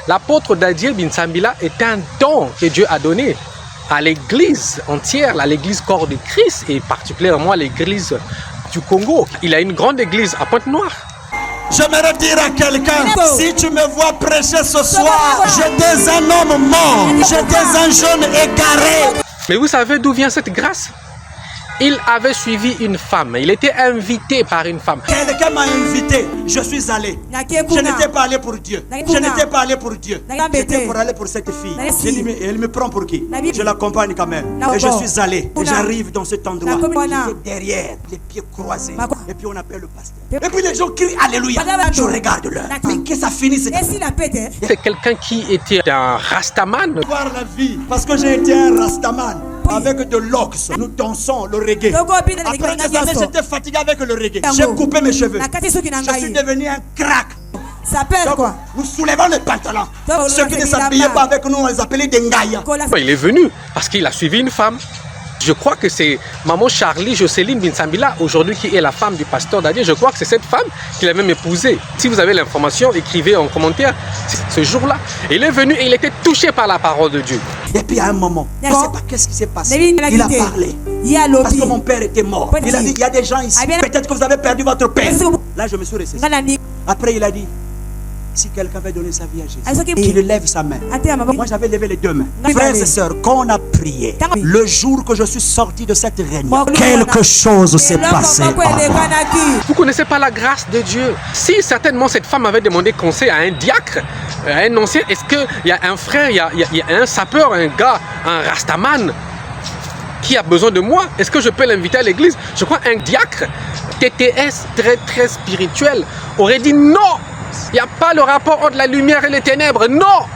L'apôtre Dadiel Binsambila est un don que Dieu a donné à l'église entière, à l'église corps de Christ et particulièrement à l'église du Congo. Il a une grande église à Pointe-Noire. J'aimerais dire à quelqu'un, si tu me vois prêcher ce soir, j'étais un homme mort, j'étais un jeune égaré. Mais vous savez d'où vient cette grâce? Il avait suivi une femme, il était invité par une femme. Quelqu'un m'a invité, je suis allé. Je n'étais pas allé pour Dieu. Je n'étais pas allé pour Dieu. J'étais pour aller pour cette fille. J'ai dit, mais elle me prend pour qui? Je l'accompagne quand même. Et je suis allé. Et j'arrive dans cet endroit. J'étais derrière, les pieds croisés. Et puis on appelle le pasteur. Et puis les gens crient Alléluia. Je regarde l'heure. Mais que ça finisse. C'est quelqu'un qui était un rastaman. Voir la vie, parce que j'ai été un rastaman. Avec de l'ox, nous dansons le reggae. Après des années, j'étais fatigué avec le reggae. J'ai coupé mes cheveux. Je suis devenu un crack. Donc, nous soulevons les pantalons. Ceux qui ne s'habillaient pas avec nous, on les appelait des ngaïas. Il est venu parce qu'il a suivi une femme. Je crois que c'est maman Charlie Jocelyne Binsambila, aujourd'hui qui est la femme du pasteur Dadiel. Je crois que c'est cette femme qu'il a même épousée. Si vous avez l'information, écrivez en commentaire. Ce jour-là, il est venu et il était touché par la parole de Dieu. Et puis à un moment, je ne sais pas qu'est-ce qui s'est passé. Il a parlé. Parce que mon père était mort. Il a dit, il y a des gens ici. Peut-être que vous avez perdu votre père. Là, je me suis ressaisi. Après, il a dit, si quelqu'un veut donner sa vie à Jésus, qu'il lève sa main. Moi, j'avais levé les deux mains. Frères et sœurs, quand on a prié, le jour que je suis sorti de cette réunion, quelque chose s'est passé. Vous ne connaissez pas la grâce de Dieu. Si certainement cette femme avait demandé conseil à un diacre, à un ancien, est-ce qu'il y a un frère, il y a un sapeur, un gars, un rastaman qui a besoin de moi? Est-ce que je peux l'inviter à l'église? Je crois qu'un diacre, TTS, très spirituel, aurait dit non. Il n'y a pas le rapport entre la lumière et les ténèbres. Non!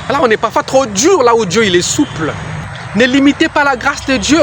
Alors on est parfois trop dur là où Dieu il est souple. Ne limitez pas la grâce de Dieu.